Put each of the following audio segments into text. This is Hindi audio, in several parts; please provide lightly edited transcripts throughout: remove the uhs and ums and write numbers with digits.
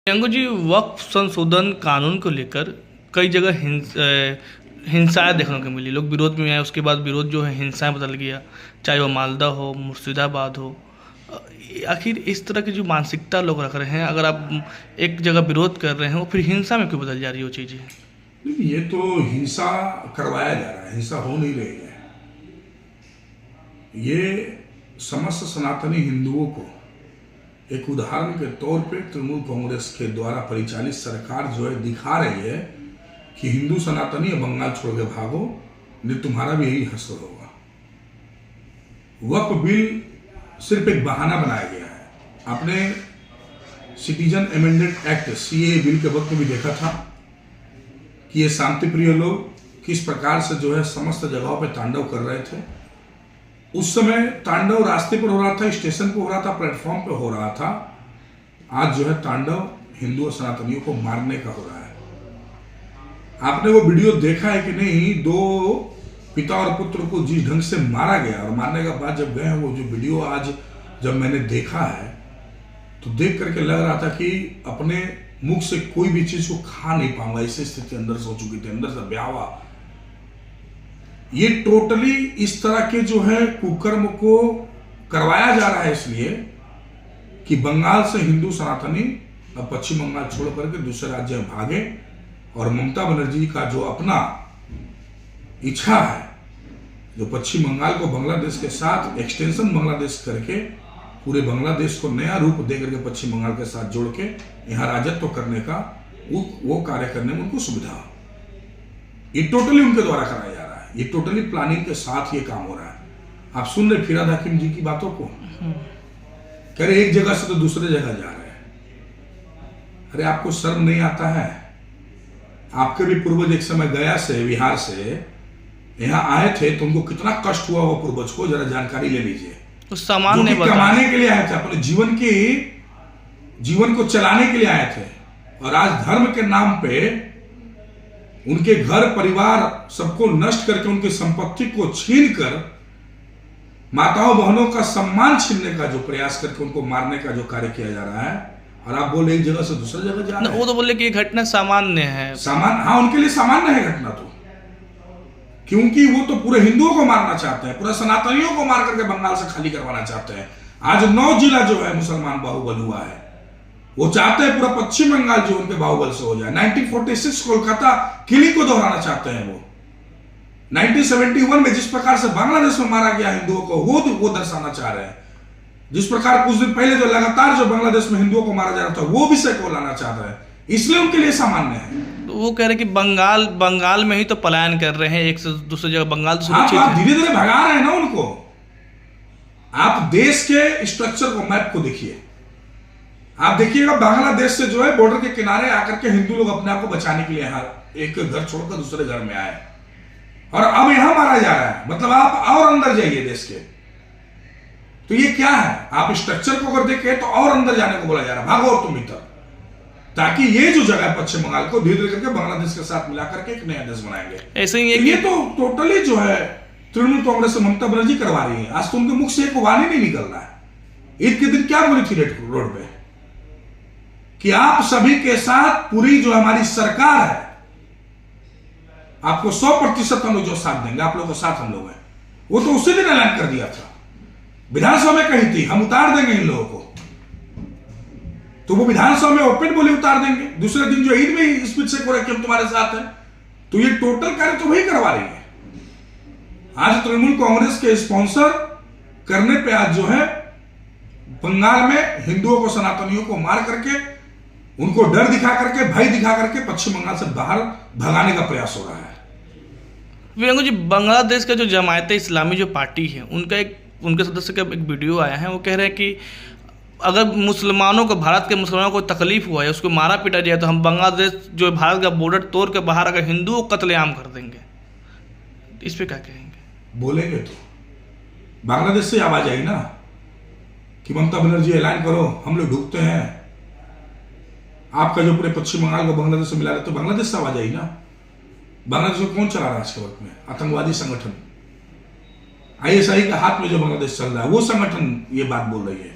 प्रियंका जी, वक्फ संशोधन कानून को लेकर कई जगह हिंसाएं देखने को मिली। लोग विरोध में आए, उसके बाद विरोध जो है हिंसाएं बदल गया, चाहे वो मालदा हो, मुर्शिदाबाद हो। आखिर इस तरह की जो मानसिकता लोग रख रहे हैं, अगर आप एक जगह विरोध कर रहे हैं वो फिर हिंसा में क्यों बदल जा रही है वो चीज़ें? देखिए, ये तो हिंसा करवाया जा रहा है, हिंसा हो नहीं रही है। ये समस्त सनातनी हिंदुओं को एक उदाहरण के तौर पे तृणमूल कांग्रेस के द्वारा परिचालित सरकार जो है दिखा रही है कि हिंदू सनातनी बंगाल छोड़ के भागो, नहीं तुम्हारा भी यही हश्र होगा। वक्फ बिल सिर्फ एक बहाना बनाया गया है। आपने citizen amendment act CA bill के वक्त में भी देखा था कि ये शांति प्रिय लोग किस प्रकार से जो है समस्त जगहों पे तांडव कर रहे थे। उस समय तांडव रास्ते पर हो रहा था, स्टेशन पर हो रहा था, प्लेटफॉर्म पे हो रहा था। आज जो है तांडव हिंदू और सनातनियों को मारने का हो रहा है। आपने वो वीडियो देखा है कि नहीं? दो पिता और पुत्र को जिस ढंग से मारा गया, और मारने के बाद जब गए हैं, वो जो वीडियो आज जब मैंने देखा है तो देख करके लग रहा था कि अपने मुख से कोई भी चीज को खा नहीं पाऊंगा, ऐसी स्थिति अंदर से हो चुकी थी, अंदर से ब्यावा। ये टोटली इस तरह के जो है कुकर्म को करवाया जा रहा है इसलिए कि बंगाल से हिंदू सनातनी अब पश्चिम बंगाल छोड़ करके दूसरे राज्य में भागे, और ममता बनर्जी का जो अपना इच्छा है, जो पश्चिम बंगाल को बांग्लादेश के साथ एक्सटेंशन बांग्लादेश करके पूरे बांग्लादेश को नया रूप दे करके पश्चिम बंगाल के साथ जोड़ के यहाँ राजत्व करने का वो कार्य करने में उनको सुविधा, ये टोटली उनके द्वारा कराया जा रहा है। ये टोटली प्लानिंग के साथ ये काम हो रहा है। आप सुन रहे फिराद हकीम जी की बातों को, कह रहे एक जगह से तो दूसरे जगह जा रहे हैं। अरे आपको शर्म नहीं आता है? आपके भी पूर्वज एक समय गया से, बिहार से यहाँ आए थे तो उनको कितना कष्ट हुआ वो पूर्वज को, जरा जानकारी ले लीजिए। उस सामान ने कमाने के लिए आए थे, अपने जीवन को चलाने के लिए आए थे, और आज धर्म के नाम पे उनके घर परिवार सबको नष्ट करके उनकी संपत्ति को छीन कर माताओं बहनों का सम्मान छीनने का जो प्रयास करके उनको मारने का जो कार्य किया जा रहा है। और आप बोले एक जगह से दूसरी जगह जा रहे हैं। वो तो बोले कि ये घटना सामान्य है। हाँ, उनके लिए सामान्य है घटना तो, क्योंकि वो तो पूरे हिंदुओं को मारना चाहते हैं, पूरे सनातनियों को मार करके बंगाल से खाली करवाना चाहते हैं। आज 9 जिला जो है मुसलमान बाहुबल हुआ है, वो चाहते हैं पूरा पश्चिम बंगाल जो उनके बाहुबल से हो जाए। 1946 कोलकाता किलिंग को दोहराना चाहते हैं वो। 1971 में जिस प्रकार से बांग्लादेश में मारा गया हिंदुओं को, वो दर्शाना चाह रहे हैं। जिस प्रकार कुछ दिन पहले जो लगातार जो बांग्लादेश में हिंदुओं को मारा जा रहा था, वो विषय को लाना चाह रहे हैं, इसलिए उनके लिए सामान्य है। वो कह रहे कि बंगाल में ही तो पलायन कर रहे हैं, एक से दूसरी जगह। बंगाल तो सुरक्षित है। धीरे धीरे भगा रहे हैं ना उनको। आप देश के स्ट्रक्चर को, मैप को देखिए, आप देखिएगा बांग्लादेश से जो है बॉर्डर के किनारे आकर के हिंदू लोग अपने आप को बचाने के लिए यहाँ एक घर छोड़कर दूसरे घर में आए, और अब यहां मारा जा रहा है। मतलब आप और अंदर जाइए देश के, तो ये क्या है? आप स्ट्रक्चर को अगर देखें तो और अंदर जाने को बोला जा रहा है, भागो और तुम इधर, ताकि ये जो जगह है पश्चिम बंगाल को धीरे धीरे करके बांग्लादेश के साथ मिलाकर के एक नया देश बनाएंगे। ऐसे ही ये तो टोटली जो है तृणमूल कांग्रेस से ममता बनर्जी करवा रही है। आज तो उनके मुख से एक वाणी नहीं निकल रहा है। ईद के दिन क्या बोली थी रोड पे कि आप सभी के साथ पूरी जो हमारी सरकार है, आपको 100% हम लोग जो साथ देंगे, आप लोगों के साथ हम लोग हैं। वो तो उसी दिन ऐलान कर दिया था, विधानसभा में कही थी हम उतार देंगे इन लोगों को, तो वो विधानसभा में ओपन बोले उतार देंगे। दूसरे दिन जो ईद में स्पीच से बोले कि हम तुम्हारे साथ हैं। तो ये टोटल कार्य तो वही करवा रही है। आज तृणमूल कांग्रेस के स्पॉन्सर करने पे आज जो है बंगाल में हिंदुओं को, सनातनियों को मार करके, उनको डर दिखा करके, भय दिखा करके पश्चिम बंगाल से बाहर भगाने का प्रयास हो रहा है। प्रियंका जी, बांग्लादेश का जो जमायत इस्लामी जो पार्टी है, उनके सदस्य का एक वीडियो आया है। वो कह रहे हैं कि अगर मुसलमानों को, भारत के मुसलमानों को तकलीफ हुआ है, उसको मारा पीटा जाए, तो हम बांग्लादेश जो भारत का बॉर्डर तोड़ के बाहर अगर हिंदुओं को कत्लेआम कर देंगे। इस पे क्या कहेंगे? बोलेंगे तो बांग्लादेश से आवाज आई ना कि ममता बनर्जी ऐलान करो, हम लोग ढूंढते हैं। आपका जो पूरे पश्चिम बंगाल को बांग्लादेश से मिला रहे, तो बांग्लादेश से आवाज आई ना। बांग्लादेश को कौन चला रहा है आज के वक्त में? आतंकवादी संगठन ISI के हाथ में जो बांग्लादेश चल रहा है, वो संगठन ये बात बोल रही है।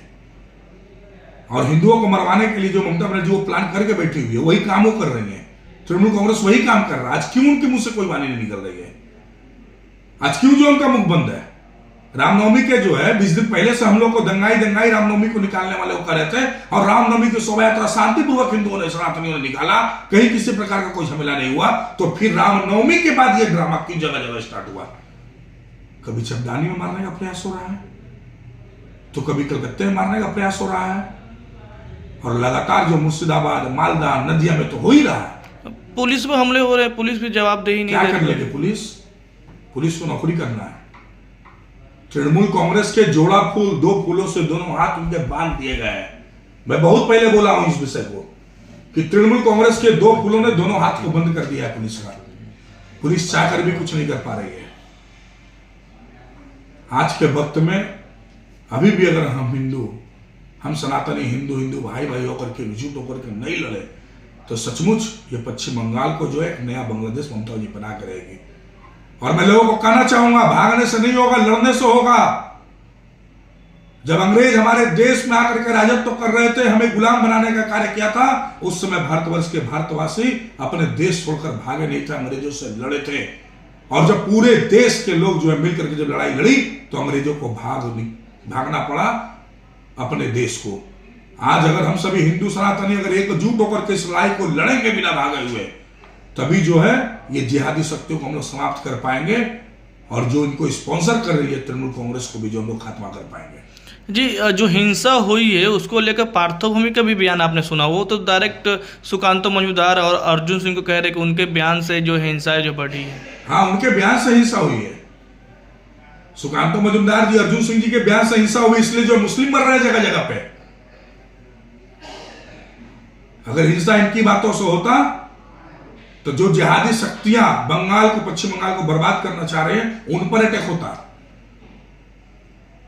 और हिंदुओं को मरवाने के लिए जो ममता बनर्जी वो प्लान करके बैठी हुई है, वही काम वो कर रही है। तृणमूल कांग्रेस वही काम कर रहा है। आज क्यों उनके मुंह से कोई वाणी नहीं निकल रही है? आज क्यों जो उनका मुख बंद है? रामनवमी के जो है 20 दिन पहले से हम लोग को दंगाई रामनवमी को निकालने वाले वो कर रहे थे, और रामनवमी की शोभा यात्रा शांतिपूर्वक हिंदुओं ने, सनातनियों ने निकाला, कहीं किसी प्रकार का कोई झमेला नहीं हुआ। तो फिर रामनवमी के बाद ये ड्रामा क्यों जगह जगह स्टार्ट हुआ? कभी चपदानी में मारने का प्रयास हो रहा है, तो कभी कलकत्ते में मारने का प्रयास हो रहा है, और लगातार जो मुर्शिदाबाद, मालदा, नदिया में तो हो ही रहा है। पुलिस पे हमले हो रहे हैं, पुलिस भी जवाबदेही नहीं क्या दे कर रही लेंगे? पुलिस को नौकरी करना है। तृणमूल कांग्रेस के जोड़ा फूल, 2 फूलों से दोनों हाथ उनके बांध दिए गए हैं। मैं बहुत पहले बोला हूं इस विषय को कि तृणमूल कांग्रेस के 2 फूलों ने दोनों हाथ को बंद कर दिया है पुलिस का। पुलिस चाहकर भी कुछ नहीं कर पा रही है। आज के वक्त में अभी भी अगर हम सनातनी हिंदू भाई होकर के, एकजुट होकर के नहीं लड़े, तो सचमुच ये पश्चिम बंगाल को जो है एक नया बांग्लादेश ममता जी बना के रहेगी। और मैं लोगों को कहना चाहूंगा, भागने से नहीं होगा, लड़ने से होगा। जब अंग्रेज हमारे देश में आकर के राजत्व कर रहे थे, हमें गुलाम बनाने का कार्य किया था, उस समय भारतवर्ष के भारतवासी अपने देश छोड़कर भागे नहीं थे, अंग्रेजों से लड़े थे। और जब पूरे देश के लोग जो है मिलकर के जब लड़ाई लड़ी, तो अंग्रेजों को भागना पड़ा अपने देश को। आज अगर हम सभी हिंदू सनातनी अगर एकजुट होकर के इस लड़ाई को लड़ेंगे बिना भागे हुए, तभी जो है ये जिहादी शक्तियों को हम लोग समाप्त कर पाएंगे, और जो इनको स्पॉन्सर कर रही है तृणमूल कांग्रेस को भी जो हम लोग खात्मा कर पाएंगे। जी, जो हिंसा हुई है उसको लेकर पार्थभूमि का भी बयान आपने सुना, वो तो डायरेक्ट सुकांतो मजूमदार और अर्जुन सिंह को कह रहे कि उनके बयान से जो हिंसा है जो बढ़ी है। हाँ, उनके बयान से हिंसा हुई है। सुकांतो मजूमदार जी, अर्जुन सिंह जी के बयान से हिंसा हुई, इसलिए जो मुस्लिम मर रहे हैं जगह जगह पे। अगर हिंसा इनकी बातों से होता तो जो जिहादी शक्तियां बंगाल को, पश्चिम बंगाल को बर्बाद करना चाह रहे हैं, उन पर अटैक होता।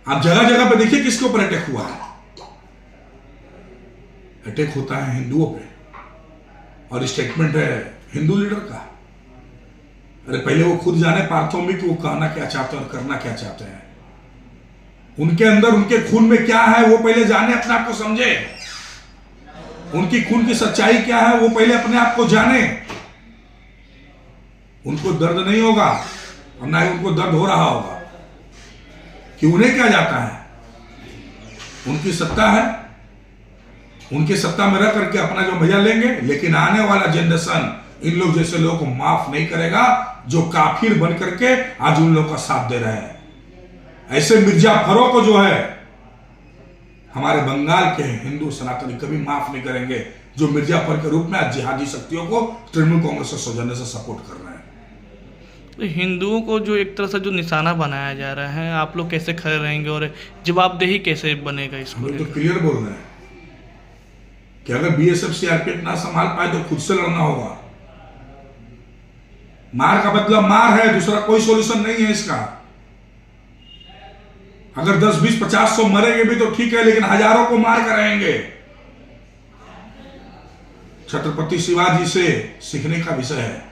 आप जगह जगह पे देखिए किसके ऊपर अटैक हुआ है। अटैक होता है हिंदुओं पे, और स्टेटमेंट है हिंदू लीडर का। अरे पहले वो खुद जाने पार्थोमी कि वो कहना क्या चाहते हैं और करना क्या चाहते हैं। उनके अंदर, उनके खून में क्या है वो पहले जाने, अपने आप को समझे। उनकी खून की सच्चाई क्या है वो पहले अपने आप को जाने। उनको दर्द नहीं होगा, और ना ही उनको दर्द हो रहा होगा कि उन्हें क्या जाता है। उनकी सत्ता है, उनकी सत्ता में रह करके अपना जो मजा लेंगे, लेकिन आने वाला जनरेशन इन लोग जैसे लोगों को माफ नहीं करेगा, जो काफिर बन करके आज उन लोगों का साथ दे रहे हैं। ऐसे मिर्जाफरों को जो है हमारे बंगाल के हिंदू सनातनी कभी माफ नहीं करेंगे, जो मिर्जाफर के रूप में आज जिहादी शक्तियों को तृणमूल कांग्रेस से सौजन्य से सपोर्ट कर रहे हैं। तो हिंदुओं को जो एक तरह से जो निशाना बनाया जा रहा है, आप लोग कैसे खड़े रहेंगे और जवाबदेही कैसे बनेगा इसको? हम लोग तो क्लियर बोल रहे हैं कि अगर बीएसएफ सीआरपीएफ ना संभाल पाए तो खुद से लड़ना होगा। मार का बदला मार है, दूसरा कोई सॉल्यूशन नहीं है इसका। अगर 10, 20, 50, 100 मरेंगे भी तो ठीक है, लेकिन हजारों को मार कर रहेंगे। छत्रपति शिवाजी से सीखने का विषय है।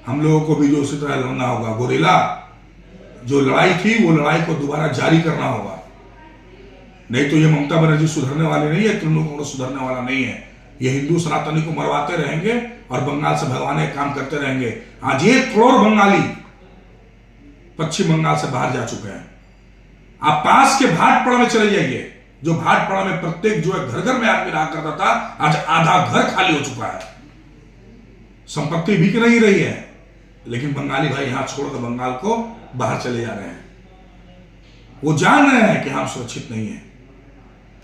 हम लोगों को भी जो उसी तरह लड़ना होगा। गोरिल्ला जो लड़ाई थी, वो लड़ाई को दोबारा जारी करना होगा। नहीं तो ये ममता बनर्जी सुधरने वाली नहीं है, तृणमूल कांग्रेस सुधरने वाला नहीं है। ये हिंदू सनातनी को मरवाते रहेंगे और बंगाल से भगवाने काम करते रहेंगे। आज 1 करोड़ बंगाली पश्चिम बंगाल से बाहर जा चुके हैं। आप पास के भाटपाड़ा में चले जाइए, जो भाटपाड़ा में प्रत्येक जो है घर घर में आदमी रहा करता था, आज आधा घर खाली हो चुका है। संपत्ति बिक नहीं रही है, लेकिन बंगाली भाई यहां छोड़कर बंगाल को बाहर चले जा रहे हैं। वो जान रहे हैं कि हम सुरक्षित नहीं है।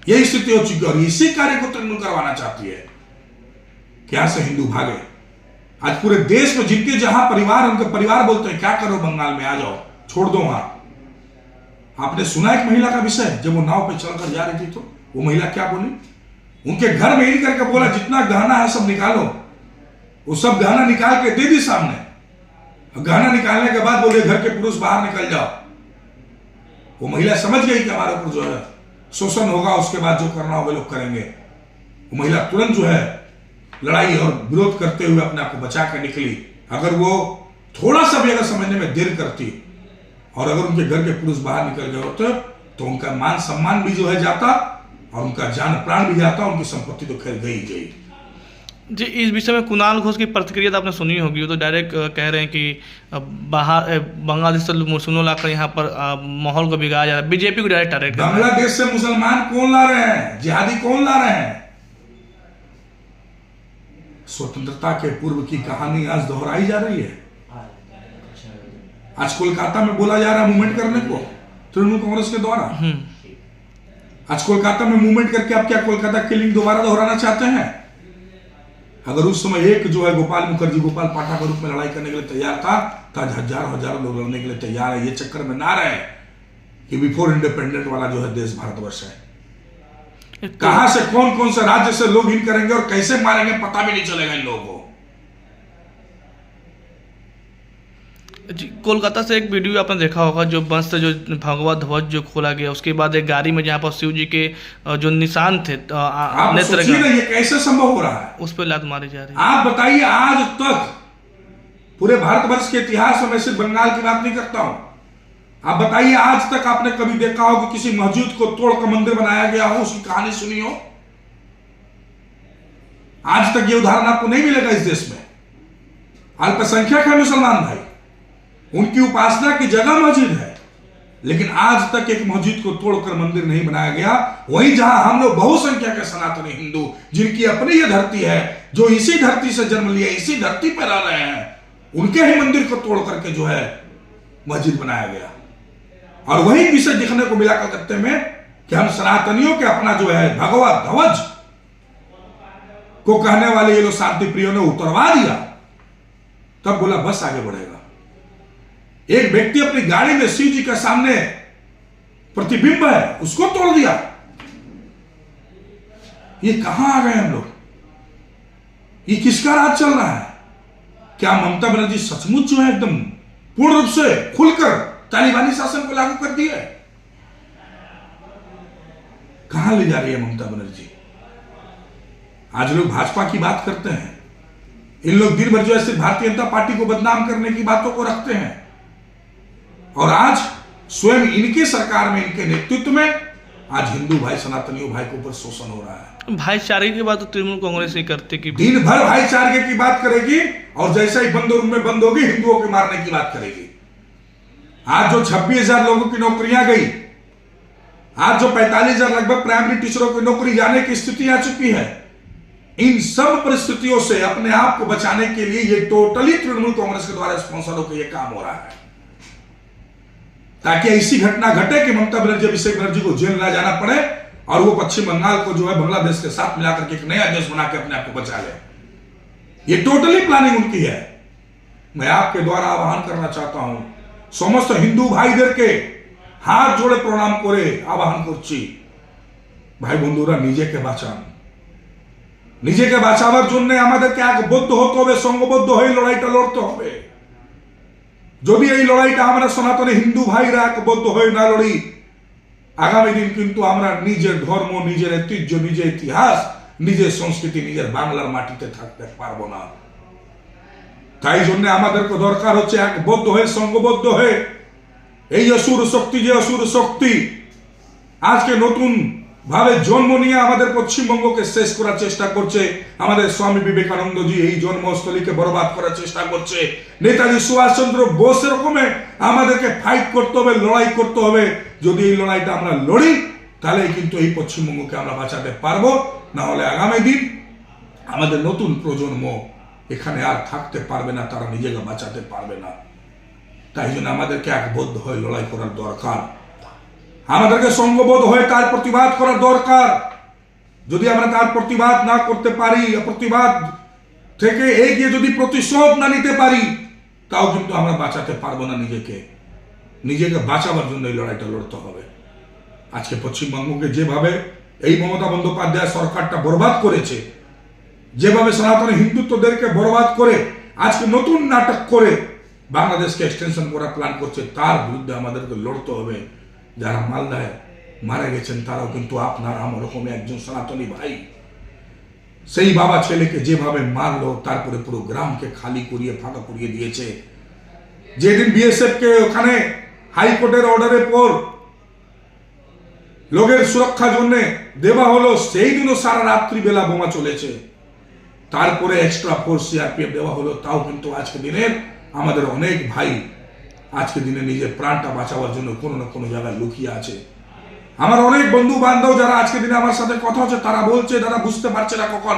यही स्थिति हो चुकी है, और इसी कार्य को तृणमूल करवाना चाहती है कि यहां से हिंदू भागे। आज पूरे देश में जिनके जहां परिवार, उनके परिवार बोलते हैं क्या करो बंगाल में, आ जाओ, छोड़ दो वहां। आपने सुना एक महिला का विषय, जब वो नाव पे चलकर जा रही थी तो वो महिला क्या बोली? उनके घर में ही करके बोला जितना गहना है सब निकालो। वो सब गहना निकाल के दे दी सामने। गहना निकालने के बाद बोले घर के पुरुष बाहर निकल जाओ। वो महिला समझ गई कि हमारे ऊपर जो है शोषण होगा, उसके बाद जो करना होगा लोग करेंगे। वो महिला तुरंत जो है लड़ाई और विरोध करते हुए अपने आप को बचा कर निकली। अगर वो थोड़ा सा भी अगर समझने में देर करती, और अगर उनके घर के पुरुष बाहर निकल गए होते, तो उनका मान सम्मान भी जो है जाता और उनका जान प्राण भी जाता, उनकी संपत्ति तो खैर गई गई। जी, इस विषय में कुणाल घोष की प्रतिक्रिया तो आपने सुनी होगी। वो तो डायरेक्ट कह रहे हैं कि बाहर बांग्लादेश से मुसलमान लाकर यहाँ पर माहौल को बिगाड़ा जा रहा है। बीजेपी को डायरेक्ट टारगेट कर रहे हैं। बांग्लादेश से मुसलमान कौन ला रहे हैं? जिहादी कौन ला रहे हैं? स्वतंत्रता के पूर्व की कहानी आज दोहराई जा रही है। आज कोलकाता में बोला जा रहा है मूवमेंट करने को तृणमूल कांग्रेस के द्वारा। आज कोलकाता में मूवमेंट करके आप क्या कोलकाता किलिंग दोबारा दोहराना चाहते हैं? अगर उस समय एक जो है गोपाल मुखर्जी गोपाल पाठक के रूप में लड़ाई करने के लिए तैयार था, तो आज हजारों लोग लड़ने के लिए तैयार है। ये चक्कर में ना रहे कि बिफोर इंडिपेंडेंट वाला जो है देश भारतवर्ष है। कहां से कौन कौन से राज्य से लोग इन करेंगे और कैसे मारेंगे पता भी नहीं चलेगा इन लोगों को। जी, कोलकाता से एक वीडियो आपने देखा होगा, जो बस से जो भगवा ध्वज जो खोला गया, उसके बाद एक गाड़ी में जहाँ पर शिव जी के जो निशान थे आप सोचिए ना, ये कैसे संभव हो रहा है? उस पर लात मारी जा रही है। आप बताइए, आज तक पूरे भारतवर्ष के इतिहास में, मैं सिर्फ बंगाल की बात नहीं करता हूं, आप बताइए आज तक आपने कभी देखा हो कि किसी मस्जिद को तोड़कर मंदिर बनाया गया हो, उसकी कहानी सुनी हो? आज तक ये उदाहरण आपको नहीं मिलेगा इस देश में। अल्पसंख्यक है मुसलमान भाई, उनकी उपासना की जगह मस्जिद है, लेकिन आज तक एक मस्जिद को तोड़कर मंदिर नहीं बनाया गया। वहीं जहां हम लोग बहुसंख्यक है सनातनी हिंदू, जिनकी अपनी ये धरती है, जो इसी धरती से जन्म लिया, इसी धरती पर रह रहे हैं, उनके ही मंदिर को तोड़ करके जो है मस्जिद बनाया गया। और वही विषय दिखने को मिला कलकत्ते में कि हम सनातनियों के अपना जो है भगवा ध्वज को कहने वाले ये लोग शांति प्रियों ने उतरवा दिया। तब बोला बस आगे बढ़ेगा। एक व्यक्ति अपनी गाड़ी में शिव जी के सामने प्रतिबिंब है, उसको तोड़ दिया। ये कहां आ गए हम लोग? ये किसका राज चल रहा है? क्या ममता बनर्जी सचमुच जो है एकदम पूर्ण रूप से खुलकर तालिबानी शासन को लागू कर दिया है? कहां ले जा रही है ममता बनर्जी? आज लोग भाजपा की बात करते हैं, इन लोग दिन भर जो है सिर्फ भारतीय जनता पार्टी को बदनाम करने की बातों को रखते हैं, और आज स्वयं इनके सरकार में, इनके नेतृत्व में आज हिंदू भाई सनातनियों भाई के ऊपर शोषण हो रहा है। भाईचारे की बात तो तृणमूल कांग्रेस ही करती कि दिन भर भाईचारे की बात करेगी और जैसा ही बंद रूम में बंद होगी हिंदुओं के मारने की बात करेगी। आज जो 26,000 लोगों की नौकरियां गई, आज जो 45,000 लगभग प्राइमरी टीचरों की नौकरी जाने की स्थिति आ चुकी है, इन सब परिस्थितियों से अपने आप को बचाने के लिए ये टोटली तृणमूल कांग्रेस के द्वारा स्पॉन्सर होकर यह काम हो रहा है, ताकि ऐसी घटना घटे कि ममता बनर्जी अभिषेक बनर्जी को जेल ना जाना पड़े और वो पश्चिम बंगाल को जो है बांग्लादेश के साथ मिलाकर के एक नया देश बना के अपने आप को बचा ले। ये टोटली प्लानिंग उनकी है। मैं आपके द्वारा आह्वान करना चाहता हूं समस्त हिंदू भाईदेर के हाथ जोड़े प्रणाम करे आह्वान करছি, ভাই বন্ধুরা নিজেকে বাঁচান। নিজেকে বাঁচাবার জন্য আমাদেরকে একবদ্ধ হতে হবে, সংঘবদ্ধ হয়ে লড়াইটা লড়তে হবে। যদি এই লড়াইটা আমরা সনাতনী হিন্দু ভাইরা একবদ্ধ হয়ে না লড়ি, আগামী দিন কিন্তু আমরা নিজের ধর্ম, নিজের ঐতিহ্য, নিজের ইতিহাস, নিজের সংস্কৃতি, নিজের বাংলার মাটিতে থাকতে পারবো না। তাই জন্য আমাদেরকে দরকার হচ্ছে একবদ্ধ হয়ে, সংঘবদ্ধ হয়ে এই অসুর শক্তি, যে অসুর শক্তি আজকে নতুন ভাবে জন্ম নিয়ে আমাদের পশ্চিমবঙ্গকে শেষ করার চেষ্টা করছে। আমাদের স্বামী বিবেকানন্দজি এই জন্মস্থলীকে বরবাদ করার চেষ্টা করছে। নেতাজি সুভাষচন্দ্র বোস এরকমে আমাদেরকে ফাইট করতে হবে, লড়াই করতে হবে। যদি এই লড়াইটা আমরা লড়ি তাহলে কিন্তু এই পশ্চিমবঙ্গকে আমরা বাঁচাতে পারবো, না হলে আগামী দিন আমাদের নতুন প্রজন্ম এখানে আর থাকতে পারবে না, তারা নিজেকে বাঁচাতে পারবে না। তাই জন্য আমাদেরকে একবদ্ধ হয়ে লড়াই করার দরকার, আমাদেরকে সংঘবদ্ধ হয়ে তার প্রতিবাদ করার দরকার। যদি আমরা তার প্রতিবাদ না করতে পারি, প্রতিবাদ থেকে এগিয়ে যদি প্রতিশোধ না নিতে পারি, তাও কিন্তু আমরা বাঁচাতে পারবো না নিজেকে। নিজেকে বাঁচাবার জন্য এই লড়াইটা লড়তে হবে। আজকে পশ্চিমবঙ্গকে যেভাবে এই মমতা বন্দ্যোপাধ্যায় সরকারটা বরবাদ করেছে, যেভাবে সনাতনী হিন্দুত্বদেরকে বরবাদ করে আজকে নতুন নাটক করে বাংলাদেশকে এক্সটেনশন করার প্ল্যান করছে, তার বিরুদ্ধে আমাদেরকে লড়তে হবে। যারা মালদায় মারা গেছেন তারাও কিন্তু আপনার আমার রকম একজন সনাতনী ভাই। সেই বাবা ছেলেকে যেভাবে মারলো, তারপরে পুরো গ্রামকে খালি করিয়ে ফাঁকা করিয়ে দিয়েছে। যেদিন বিএসএফ কে ওখানে হাইকোর্টের অর্ডারের পর লোকের সুরক্ষার জন্য দেওয়া হলো, সেই দিনও সারা রাত্রি বেলা বোমা চলেছে। তারপরে এক্সট্রা ফোর্স সিআরপিএফ দেওয়া হলো, তাও কিন্তু আজকে দিনের আমাদের অনেক ভাই আজকে দিনে নিজের প্রাণটা বাঁচাবার জন্য কোনো না কোনো জায়গায় লুকিয়ে আছে। আমার অনেক বন্ধু বান্ধব যারা আজকে দিনে আমার সাথে কথা হচ্ছে, তারা বলছে তারা বুঝতে পারছে না কখন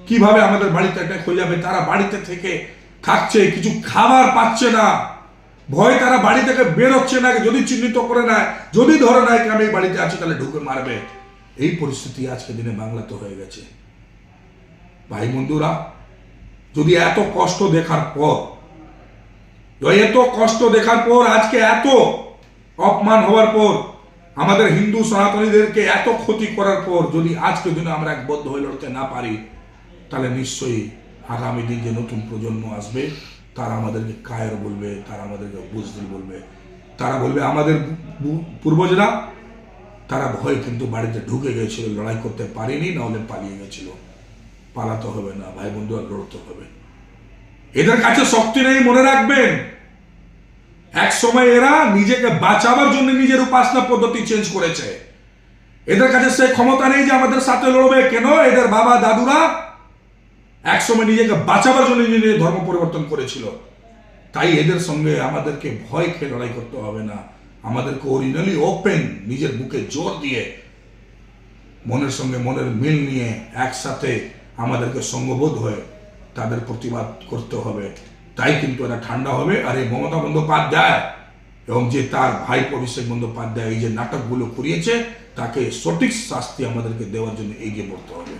কিভাবে আমাদের বাড়িতে অ্যাটাক হয়ে যাবে। তারা বাড়িতে থেকে থাকছে, কিছু খাবার পাচ্ছে না, ভয় তারা বাড়ি থেকে বেরোচ্ছে না। যদি চিহ্নিত করে নেয়, যদি ধরে নেয় আমি এই বাড়িতে আছি, তাহলে ঢুকে মারবে। এই পরিস্থিতি আজকে দিনে বাংলাতে হয়ে গেছে। ভাই বন্ধুরা, যদি এত কষ্ট দেখার পর, আজকে এত অপমান হওয়ার পর, আমাদের হিন্দু সনাতনীদেরকে এত ক্ষতি করার পর, যদি আজকের দিনে আমরা একবদ্ধ হয়ে লড়তে না পারি, তাহলে নিশ্চয়ই আগামী দিন যে নতুন প্রজন্ম আসবে, তারা আমাদেরকে কায়ের বলবে, তারা আমাদেরকে বুজদিল বলবে। তারা বলবে আমাদের পূর্বজরা তারা ভয় কিন্তু বাড়িতে ঢুকে গেছিল, লড়াই করতে পারেনি, না হলে পালিয়ে গেছিল। পালাতে হবে না ভাই বন্ধুরা, লড়তে হবে। এদের কাছে শক্তি নেই, মনে রাখবেন। এক সময় এরা নিজেকে বাঁচাবার জন্য নিজের উপাসনা পদ্ধতি চেঞ্জ করেছে। এদের কাছে সে ক্ষমতা নেই যে আমাদের সাথে লড়বে। কেন? এদের বাবা দাদুরা এক সময় নিজেকে বাঁচাবার জন্য নিজের ধর্ম পরিবর্তন করেছিল। তাই এদের সঙ্গে আমাদেরকে ভয় খেয়ে লড়াই করতে হবে না। আমাদেরকে অরিজিনালি ওপেন, নিজের বুকে জোর দিয়ে, মনের সঙ্গে মনের মিল নিয়ে একসাথে আমাদেরকে সঙ্গবোধ হয়ে তাদের প্রতিবাদ করতে হবে। তাই কিন্তু এরা ঠান্ডা হবে। আর এই মমতা বন্দ্যোপাধ্যায় এবং যে তার ভাই অভিষেক বন্দ্যোপাধ্যায় এই যে নাটকগুলো করিয়েছে, তাকে সঠিক শাস্তি আমাদেরকে দেওয়ার জন্য এগিয়ে পড়তে হবে।